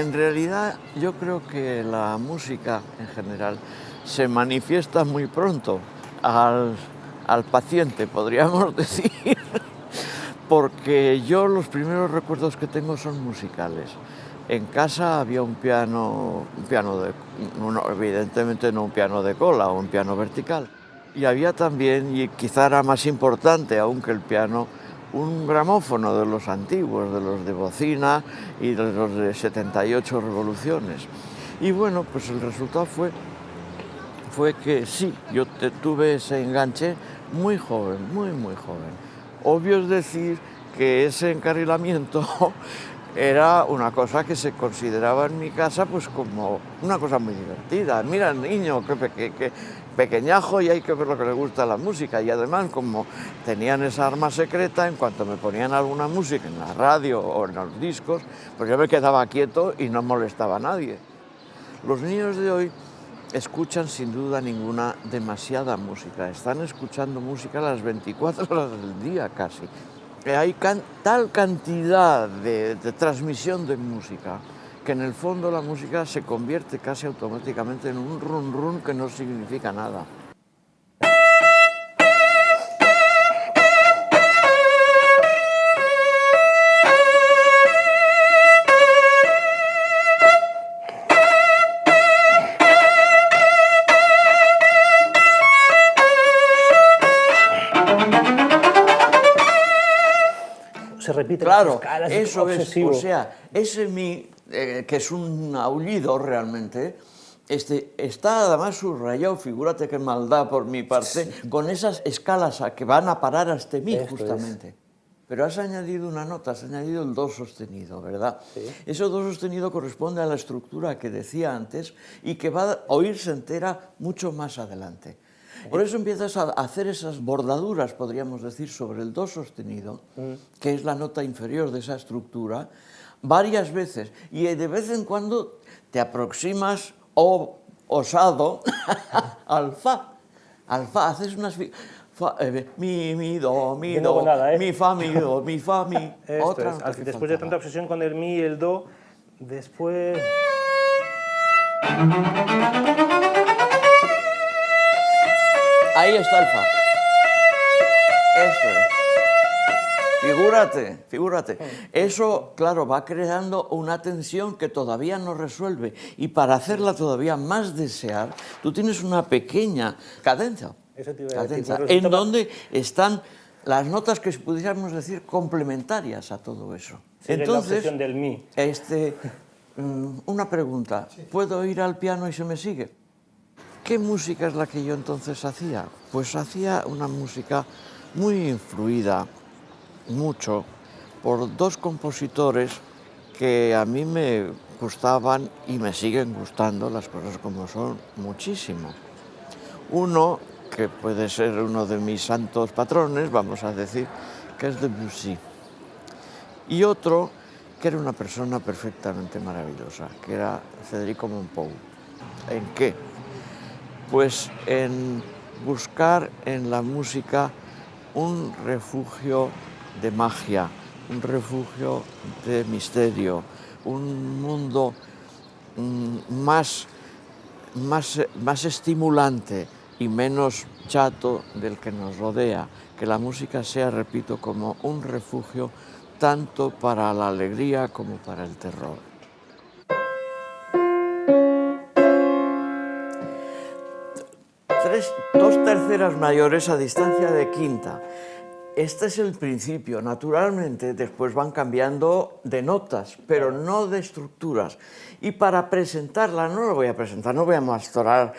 en realidad yo creo que la música en general se manifiesta muy pronto al, al paciente, podríamos decir, porque yo los primeros recuerdos que tengo son musicales. En casa había un piano evidentemente no un piano de cola, un piano vertical. Y había también, y quizá era más importante aún que el piano, un gramófono de los antiguos, de los de bocina y de los de 78 revoluciones. Y bueno, pues el resultado fue que sí, yo tuve ese enganche muy joven, muy joven. Obvio es decir que ese encarrilamiento era una cosa que se consideraba en mi casa pues como una cosa muy divertida. Mira el niño, que pequeñajo y hay que ver lo que le gusta la música. Y además como tenían esa arma secreta, en cuanto me ponían alguna música en la radio o en los discos, pues yo me quedaba quieto y no molestaba a nadie. Los niños de hoy escuchan sin duda ninguna demasiada música. Están escuchando música las 24 horas del día casi. Hay tal cantidad de transmisión de música que en el fondo la música se convierte casi automáticamente en un run run que no significa nada. Se repiten Claro, las escalas, eso es, obsesivo. o sea, ese mi, que es un aullido realmente, está además subrayado, figúrate qué maldad por mi parte, con esas escalas que van a parar a este mi, justamente. Pero has añadido una nota, has añadido el do sostenido, ¿verdad? Sí. Ese do sostenido corresponde a la estructura que decía antes y que va a oírse entera mucho más adelante. Por eso empiezas a hacer esas bordaduras, podríamos decir, sobre el do sostenido, que es la nota inferior de esa estructura, varias veces. Y de vez en cuando te aproximas, osado, al fa. Al fa, haces unas... mi, do, mi, Yo no hago do, nada, ¿eh? mi, fa, mi, do, mi, fa, mi. Esto Otra es. nota que Después de faltaba. tanta obsesión con el mi y el do, después... Ahí está el fa. Esto es. Figúrate. Eso, claro, va creando una tensión que todavía no resuelve. Y para hacerla todavía más desear, tú tienes una pequeña cadencia. Eso te iba a decir, pero En resultaba- donde están las notas que pudiéramos decir complementarias a todo eso. Sigue la obsesión del mi. Una pregunta. ¿Puedo ir al piano y se me sigue? ¿Qué música es la que yo entonces hacía? Pues hacía una música muy influida, mucho, por dos compositores que a mí me gustaban y me siguen gustando, las cosas como son, muchísimo. Uno, que puede ser uno de mis santos patrones, vamos a decir, que es Debussy. Y otro, que era una persona perfectamente maravillosa, que era Federico Mompou. ¿En qué? Pues en buscar en la música un refugio de magia, un refugio de misterio, un mundo más estimulante y menos chato del que nos rodea. Que la música sea, repito, como un refugio tanto para la alegría como para el terror. Dos terceras mayores a distancia de quinta. Este es el principio. Naturalmente, después van cambiando de notas, pero no de estructuras. Y para presentarla, no lo voy a presentar, no voy a mostrar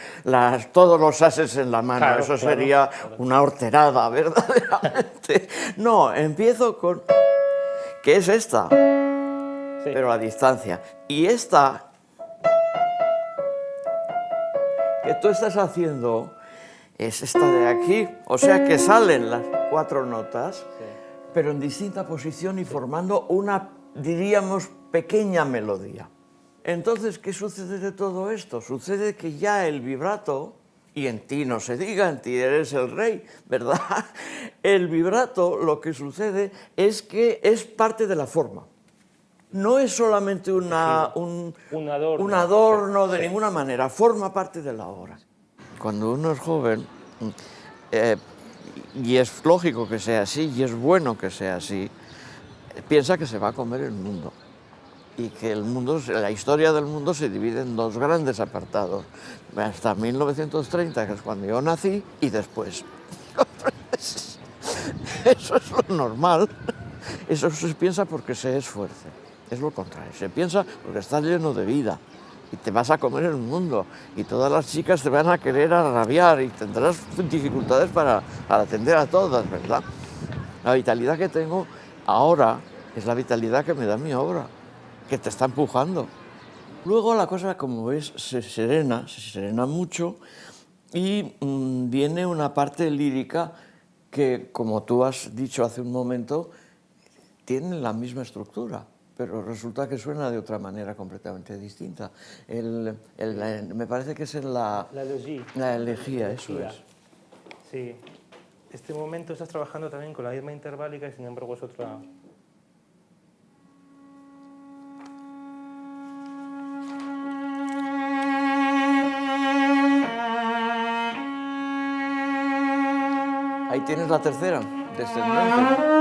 todos los ases en la mano, Claro, eso claro. sería una horterada, verdaderamente. No, empiezo con... que es esta, Sí. pero a distancia. Y esta, que tú estás haciendo, es esta de aquí, o sea que salen las cuatro notas, pero en distinta posición y formando una, diríamos, pequeña melodía. Entonces, ¿qué sucede de todo esto? Sucede que ya el vibrato, y en ti no se diga, en ti eres el rey, ¿verdad? El vibrato, lo que sucede es que es parte de la forma. no es solamente un adorno de ninguna manera, forma parte de la obra. Cuando uno es joven, y es lógico que sea así, y es bueno que sea así, piensa que se va a comer el mundo. Y que el mundo, la historia del mundo se divide en dos grandes apartados, hasta 1930, que es cuando yo nací, y después. Eso es lo normal. Eso se piensa porque se esfuerce. Es lo contrario. Se piensa porque estás lleno de vida y te vas a comer el mundo y todas las chicas te van a querer arrabiar y tendrás dificultades para atender a todas, ¿verdad? La vitalidad que tengo ahora es la vitalidad que me da mi obra, que te está empujando. Luego la cosa, como ves, se serena mucho y viene una parte lírica que, como tú has dicho hace un momento, tiene la misma estructura, pero resulta que suena de otra manera completamente distinta. Me parece que es la elegía, eso es. Sí. Este momento estás trabajando también con la misma interválica y sin embargo es otra... Ahí tienes la tercera, descendente.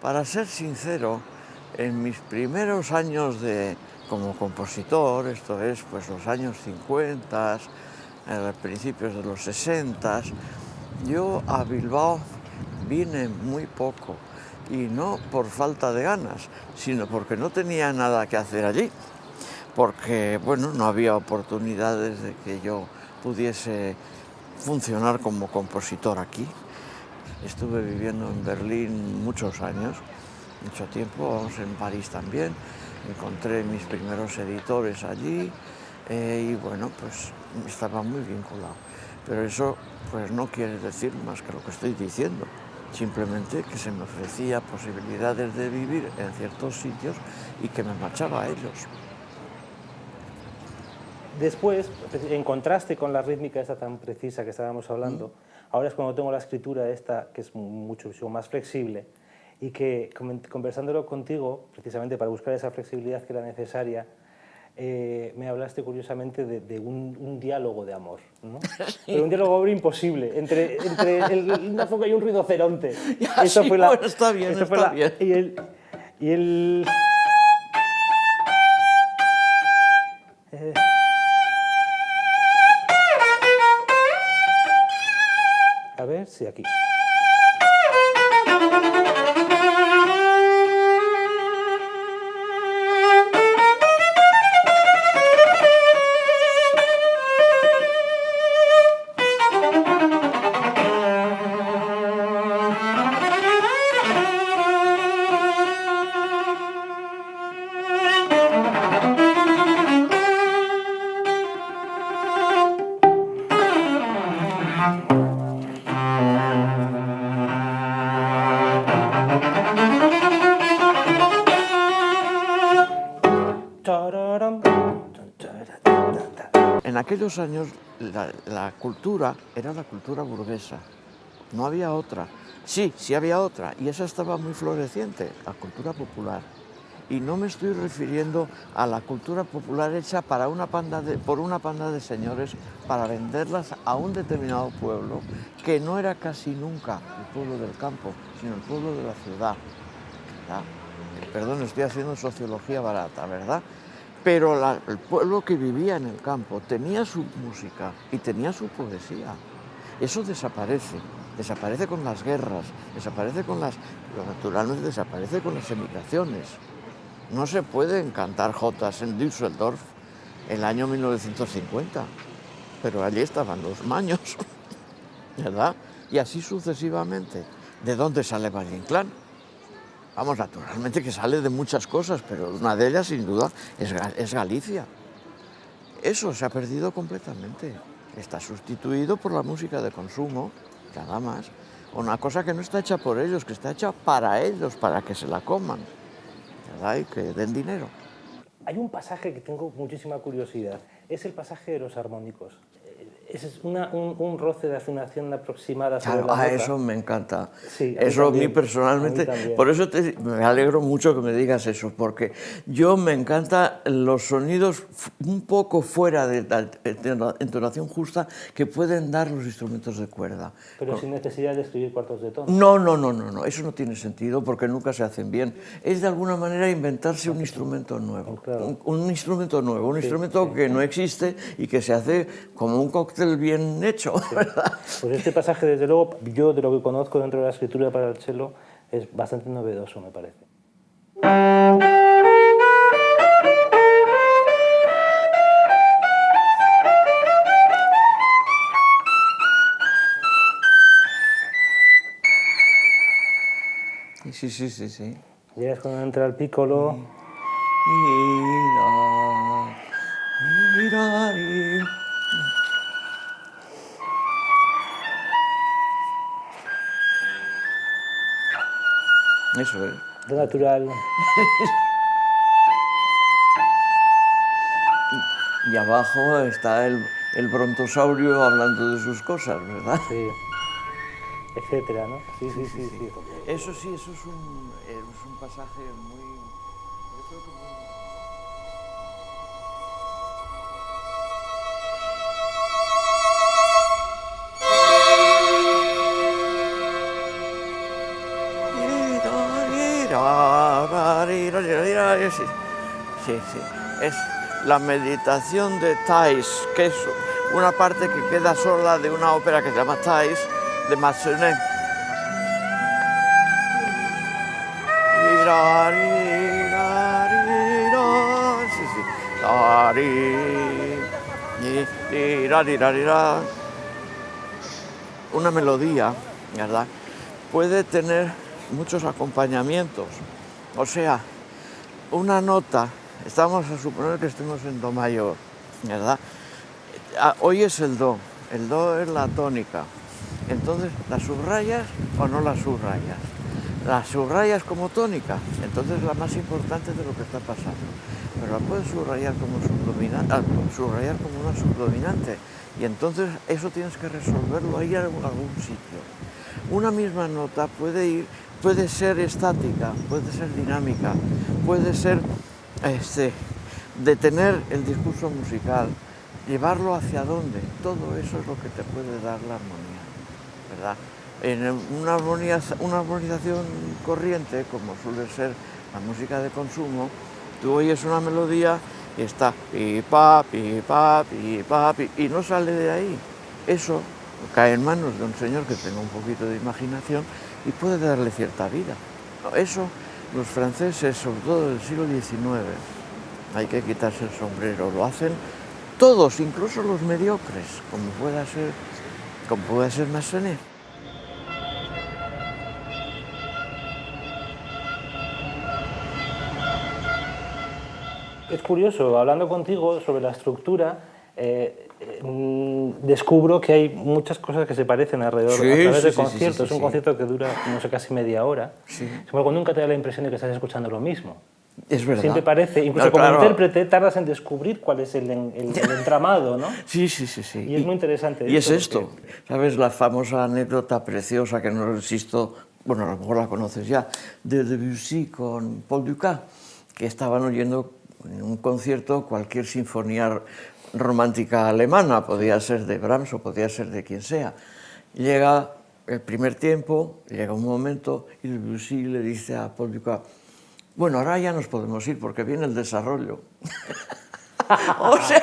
Para ser sincero, en mis primeros años como compositor, esto es, pues los años 50, principios de los 60, yo a Bilbao vine muy poco, y no por falta de ganas, sino porque no tenía nada que hacer allí, porque, bueno, no había oportunidades de que yo pudiese funcionar como compositor aquí. Estuve viviendo en Berlín muchos años, mucho tiempo, en París también. Encontré mis primeros editores allí y bueno, pues estaba muy vinculado. Pero eso pues no quiere decir más que lo que estoy diciendo. Simplemente que se me ofrecía posibilidades de vivir en ciertos sitios y que me marchaba a ellos. Después, en contraste con la rítmica esta tan precisa que estábamos hablando, ahora es cuando tengo la escritura esta, que es mucho más flexible, y que conversándolo contigo, precisamente para buscar esa flexibilidad que era necesaria, me hablaste curiosamente de un diálogo de amor, ¿no? Pero un diálogo de amor imposible, entre una foca y un rinoceronte. Eso sí, fue bueno, está bien, está bien. Y el a ver si aquí. En aquellos años la cultura era la cultura burguesa, no había otra. Sí había otra, y esa estaba muy floreciente, la cultura popular. Y no me estoy refiriendo a la cultura popular hecha por una panda de señores para venderlas a un determinado pueblo, que no era casi nunca el pueblo del campo, sino el pueblo de la ciudad. ¿Verdad? Perdón, estoy haciendo sociología barata, ¿verdad? Pero el pueblo que vivía en el campo tenía su música y tenía su poesía. Eso desaparece con las guerras, naturalmente desaparece con las emigraciones. No se pueden cantar jotas en Düsseldorf en el año 1950, pero allí estaban los maños, ¿verdad? Y así sucesivamente. ¿De dónde sale Valle Inclán? Vamos, naturalmente que sale de muchas cosas, pero una de ellas, sin duda, es Galicia. Eso se ha perdido completamente. Está sustituido por la música de consumo, nada más. Una cosa que no está hecha por ellos, que está hecha para ellos, para que se la coman, ¿verdad? Y que den dinero. Hay un pasaje que tengo muchísima curiosidad, es el pasaje de los armónicos. Es un roce de afinación aproximada sobre Claro, la nota. eso me encanta. Sí, Eso a mí también, personalmente, a mí también. por eso me alegro mucho que me digas eso, porque yo me encantan los sonidos un poco fuera de la entonación justa que pueden dar los instrumentos de cuerda. Pero sin necesidad de escribir cuartos de tono. No, eso no tiene sentido porque nunca se hacen bien. Es de alguna manera inventarse un instrumento nuevo, Claro. un instrumento nuevo, un instrumento que no existe y que se hace como un cóctel bien hecho, ¿verdad? Pues este pasaje, desde luego, yo de lo que conozco dentro de la escritura para el cello, es bastante novedoso, me parece. Sí. Ya es cuando entra el piccolo. Eso es. Lo natural. Y abajo está el brontosaurio hablando de sus cosas, ¿verdad? Sí. Etcétera, ¿no? Sí. Eso sí, eso es un pasaje muy... yo creo que muy... Sí. Es la meditación de Thais, que es una parte que queda sola de una ópera que se llama Thais, de Massenet. Una melodía, ¿verdad? Puede tener muchos acompañamientos. O sea, una nota, estamos a suponer que estemos en do mayor, ¿verdad? Hoy es el do es la tónica. Entonces, ¿la subrayas o no la subrayas? La subrayas como tónica, entonces es la más importante de lo que está pasando. Pero la puedes subrayar como subrayar como una subdominante. Y entonces eso tienes que resolverlo ahí en algún sitio. Una misma nota puede ser estática, puede ser dinámica, puede ser detener el discurso musical, llevarlo hacia dónde. Todo eso es lo que te puede dar la armonía, ¿verdad? En una armonización corriente, como suele ser la música de consumo, tú oyes una melodía y está pi, pa, y no sale de ahí. Eso cae en manos de un señor que tenga un poquito de imaginación y puede darle cierta vida. Eso los franceses, sobre todo del siglo XIX, hay que quitarse el sombrero, lo hacen todos, incluso los mediocres, como puede ser Massenet. Es curioso, hablando contigo sobre la estructura, descubro que hay muchas cosas que se parecen alrededor a través de conciertos. Es un concierto que dura, no sé, casi media hora. Sin embargo, nunca te da la impresión de que estás escuchando lo mismo. Es verdad. Siempre parece, incluso como intérprete, tardas en descubrir cuál es el entramado, ¿no? Sí. Y es muy interesante. Y es esto, ¿sabes? La famosa anécdota preciosa que no insisto, bueno, a lo mejor la conoces ya, de Debussy con Paul Dukas, que estaban oyendo en un concierto cualquier sinfonía romántica alemana, podía ser de Brahms o podía ser de quien sea. Llega el primer tiempo, llega un momento y Debussy le dice a Paul Dukas: bueno, ahora ya nos podemos ir porque viene el desarrollo. O sea,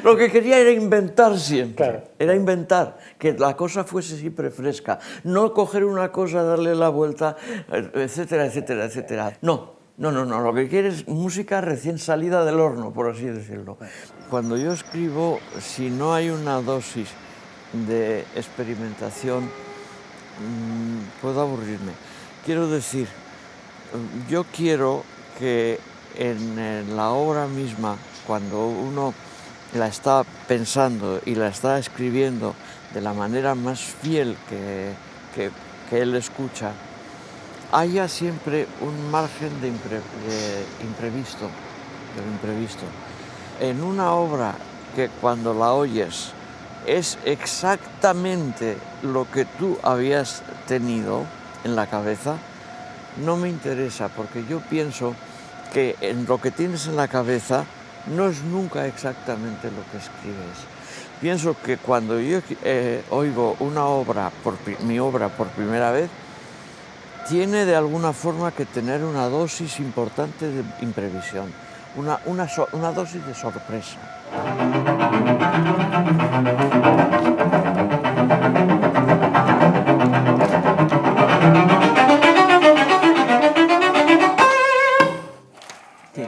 lo que quería era inventar siempre, claro. Era inventar, que la cosa fuese siempre fresca, no coger una cosa, darle la vuelta, etcétera. No, lo que quiere es música recién salida del horno, por así decirlo. Cuando yo escribo, si no hay una dosis de experimentación, puedo aburrirme. Quiero decir, yo quiero que en la obra misma, cuando uno la está pensando y la está escribiendo de la manera más fiel que él escucha, haya siempre un margen de imprevisto, del imprevisto. En una obra que cuando la oyes es exactamente lo que tú habías tenido en la cabeza, no me interesa, porque yo pienso que en lo que tienes en la cabeza no es nunca exactamente lo que escribes. Pienso que cuando yo oigo una obra, mi obra por primera vez, tiene de alguna forma que tener una dosis importante de imprevisión, una dosis de sorpresa. Sí.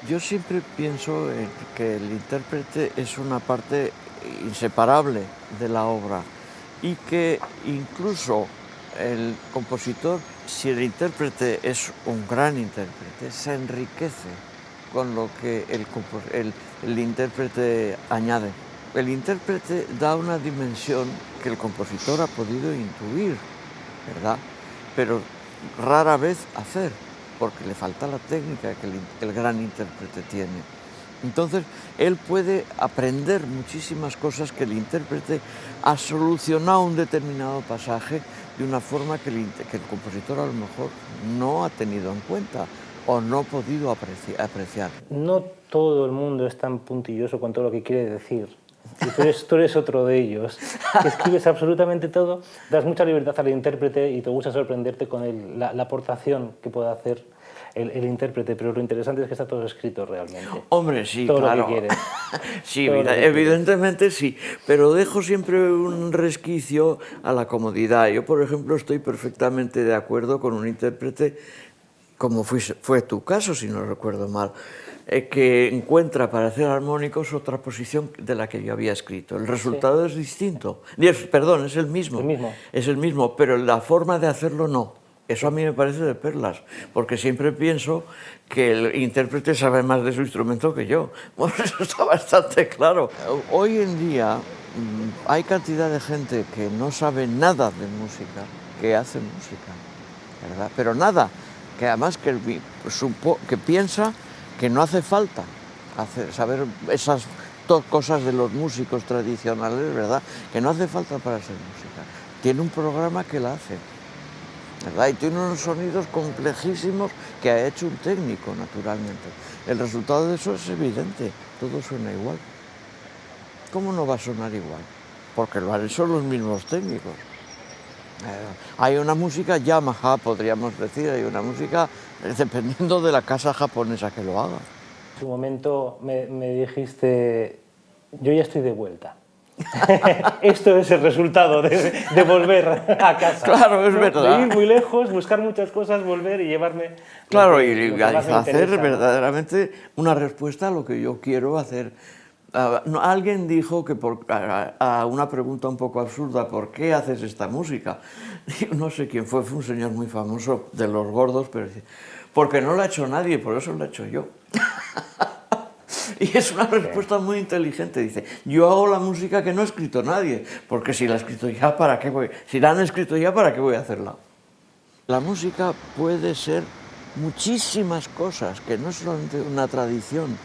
Yo siempre pienso que el intérprete es una parte inseparable de la obra y que incluso el compositor, si el intérprete es un gran intérprete, se enriquece con lo que el intérprete añade. El intérprete da una dimensión que el compositor ha podido intuir, ¿verdad? Pero rara vez hacer, porque le falta la técnica que el gran intérprete tiene. Entonces, él puede aprender muchísimas cosas que el intérprete ha solucionado un determinado pasaje de una forma que el compositor a lo mejor no ha tenido en cuenta o no ha podido apreciar. No todo el mundo es tan puntilloso con todo lo que quiere decir. Y tú eres otro de ellos, que escribes absolutamente todo, das mucha libertad al intérprete y te gusta sorprenderte con la aportación que puede hacer el intérprete, pero lo interesante es que está todo escrito realmente. Hombre, sí, todo claro. Lo que quieres. Sí, evidentemente sí, pero dejo siempre un resquicio a la comodidad. Yo, por ejemplo, estoy perfectamente de acuerdo con un intérprete, como fue tu caso, si no recuerdo mal, que encuentra para hacer armónicos otra posición de la que yo había escrito. El resultado es distinto. Perdón, es el mismo. Es el mismo, pero la forma de hacerlo no. Eso a mí me parece de perlas, porque siempre pienso que el intérprete sabe más de su instrumento que yo. Bueno, eso está bastante claro. Hoy en día hay cantidad de gente que no sabe nada de música, que hace música, ¿verdad? Pero nada, que además que piensa que no hace falta saber esas cosas de los músicos tradicionales, ¿verdad? Que no hace falta para hacer música. Tiene un programa que la hace, ¿verdad? Y tiene unos sonidos complejísimos que ha hecho un técnico, naturalmente. El resultado de eso es evidente, todo suena igual. ¿Cómo no va a sonar igual? Porque lo han hecho los mismos técnicos. Hay una música Yamaha, podríamos decir, hay una música dependiendo de la casa japonesa que lo haga. En su momento me dijiste, yo ya estoy de vuelta. Esto es el resultado de volver a casa. Claro, es verdad. De ir muy lejos, buscar muchas cosas, volver y llevarme... Claro, y hacer verdaderamente una respuesta a lo que yo quiero hacer. Alguien dijo que a una pregunta un poco absurda, ¿por qué haces esta música? No sé quién fue un señor muy famoso de los gordos, pero dice, porque no la ha hecho nadie, por eso la he hecho yo. Y es una respuesta muy inteligente, dice, yo hago la música que no ha escrito nadie, porque si la ha escrito ya, ¿para qué voy? Si la han escrito ya, ¿para qué voy a hacerla? La música puede ser muchísimas cosas, que no es solamente una tradición,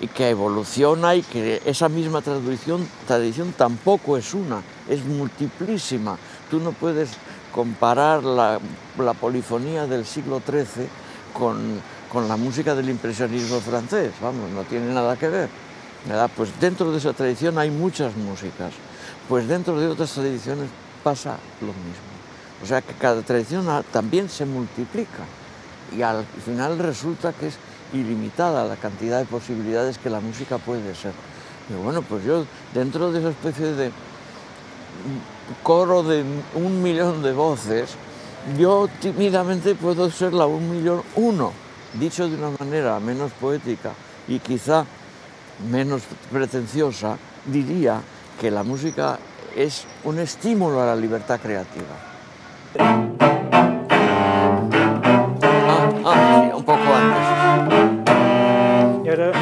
y que evoluciona y que esa misma tradición tampoco es una, es multiplísima. Tú no puedes comparar la polifonía del siglo XIII con la música del impresionismo francés, vamos, no tiene nada que ver, ¿verdad? Pues dentro de esa tradición hay muchas músicas, pues dentro de otras tradiciones pasa lo mismo. O sea que cada tradición también se multiplica y al final resulta que es ilimitada la cantidad de posibilidades que la música puede ser. Y bueno, pues yo dentro de esa especie de coro de 1.000.000 de voces, yo tímidamente puedo ser la 1.000.001, dicho de una manera menos poética y quizá menos pretenciosa, diría que la música es un estímulo a la libertad creativa. Sí, un poco antes. Y ahora...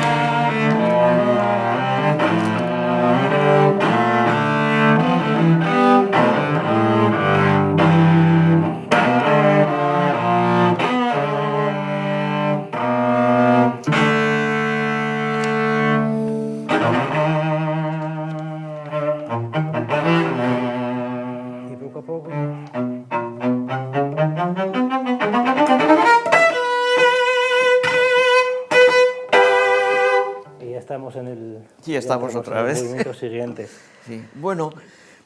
Y poco a poco... Y ya estamos en el... Sí, estamos otra vez. Movimiento siguiente. Sí. Bueno,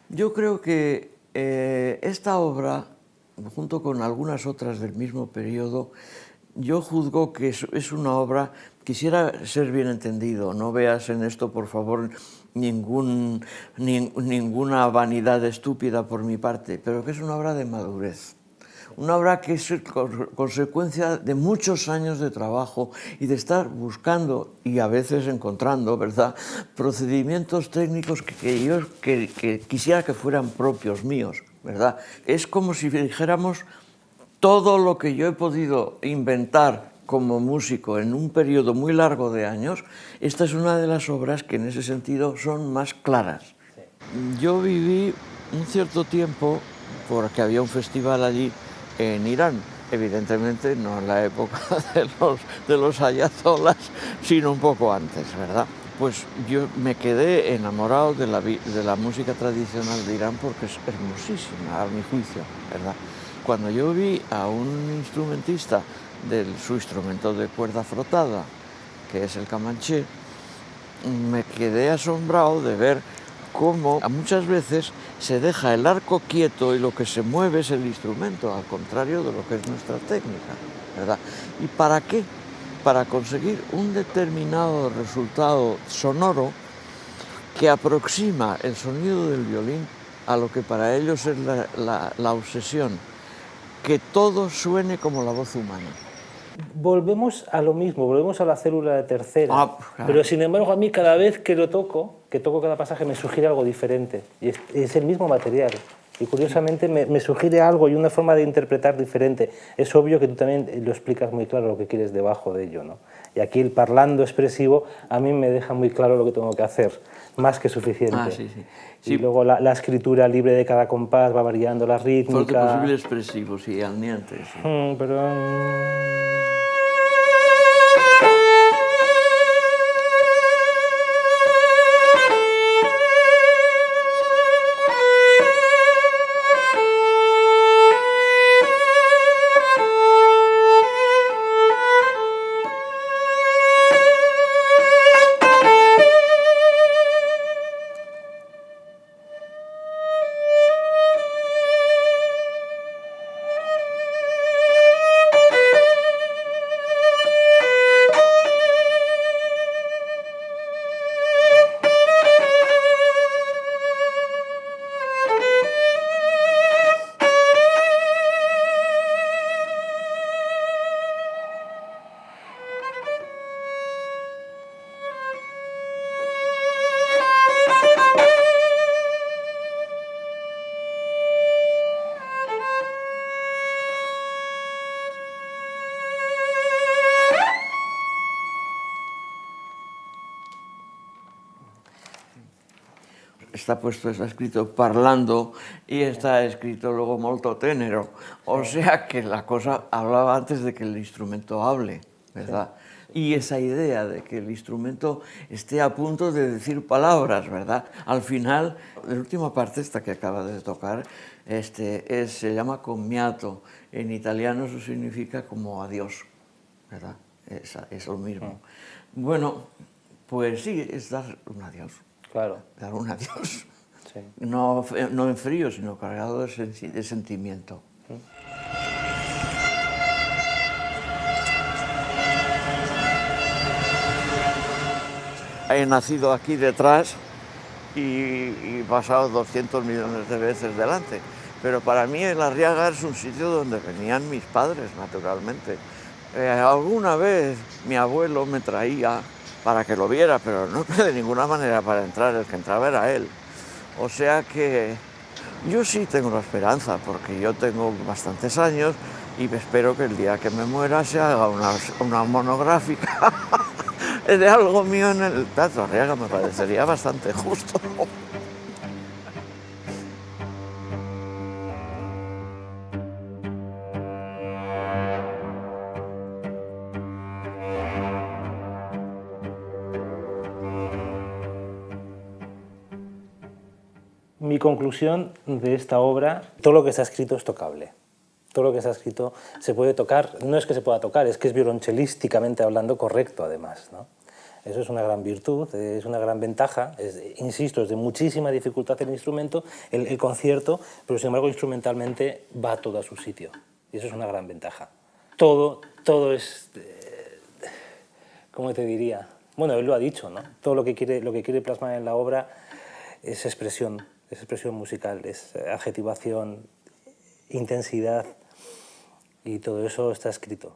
yo creo que esta obra, junto con algunas otras del mismo periodo, yo juzgo que es una obra, quisiera ser bien entendido, no veas en esto, por favor, ninguna vanidad estúpida por mi parte, pero que es una obra de madurez. Una obra que es consecuencia de muchos años de trabajo y de estar buscando y a veces encontrando, ¿verdad?, procedimientos técnicos que quisiera que fueran propios míos, ¿verdad? Es como si dijéramos todo lo que yo he podido inventar como músico en un periodo muy largo de años. Esta es una de las obras que en ese sentido son más claras. Sí. Yo viví un cierto tiempo, porque había un festival allí, en Irán, evidentemente no en la época de los ayatolás, sino un poco antes, ¿verdad? Pues yo me quedé enamorado de la música tradicional de Irán porque es hermosísima, a mi juicio, ¿verdad? Cuando yo vi a un instrumentista de su instrumento de cuerda frotada, que es el camanché, me quedé asombrado de ver cómo muchas veces se deja el arco quieto y lo que se mueve es el instrumento, al contrario de lo que es nuestra técnica, ¿verdad? ¿Y para qué? Para conseguir un determinado resultado sonoro que aproxima el sonido del violín a lo que para ellos es la obsesión, que todo suene como la voz humana. Volvemos a lo mismo, volvemos a la célula de tercera, claro. Pero sin embargo a mí cada vez que toco cada pasaje me sugiere algo diferente, y es el mismo material, y curiosamente me sugiere algo y una forma de interpretar diferente. Es obvio que tú también lo explicas muy claro lo que quieres debajo de ello, ¿no? Y aquí el parlando expresivo a mí me deja muy claro lo que tengo que hacer, más que suficiente. Sí. Y luego la escritura libre de cada compás va variando la rítmica. Forte posible expresivo, sí, al niente. Sí. Está escrito parlando y está escrito luego molto tenero. O sea que la cosa hablaba antes de que el instrumento hable, ¿verdad? Sí. Y esa idea de que el instrumento esté a punto de decir palabras, ¿verdad? Al final, la última parte, esta que acaba de tocar, se llama commiato. En italiano eso significa como adiós, ¿verdad? Es lo mismo. Bueno, pues sí, es dar un adiós. Claro. Dar un adiós. Sí. No en frío, sino cargado de sentimiento. Sí. He nacido aquí detrás y pasado 200 millones de veces delante. Pero para mí el Arriaga es un sitio donde venían mis padres, naturalmente. Alguna vez mi abuelo me traía para que lo viera, pero no de ninguna manera para entrar, el que entraba era él. O sea que yo sí tengo la esperanza, porque yo tengo bastantes años y espero que el día que me muera se haga una monográfica de algo mío en el Teatro Arriaga, me parecería bastante justo. Mi conclusión de esta obra, todo lo que está escrito es tocable. Todo lo que está escrito se puede tocar, no es que se pueda tocar, es que es violonchelísticamente hablando correcto además, ¿no? Eso es una gran virtud, es una gran ventaja, insisto, es de muchísima dificultad el instrumento, el concierto, pero sin embargo instrumentalmente va todo a su sitio y eso es una gran ventaja. Todo es, ¿cómo te diría? Bueno, él lo ha dicho, ¿no? Todo lo que quiere plasmar en la obra es expresión musical, es adjetivación, intensidad, y todo eso está escrito.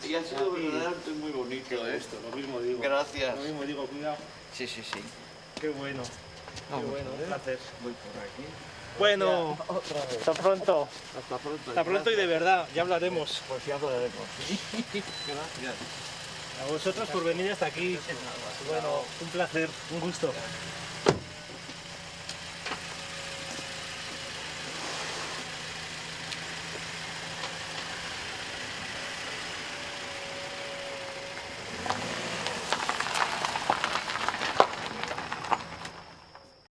Y ha sido verdaderamente muy bonito esto, lo mismo digo. Gracias. Lo mismo digo, cuidado. Sí, sí, sí. Qué bueno. Qué bueno, un placer. Voy por aquí. Bueno, hasta pronto. Hasta pronto. Hasta pronto y de verdad, ya hablaremos. Pues ya hablaremos. Gracias. A vosotros por venir hasta aquí. Bueno, un placer, un gusto.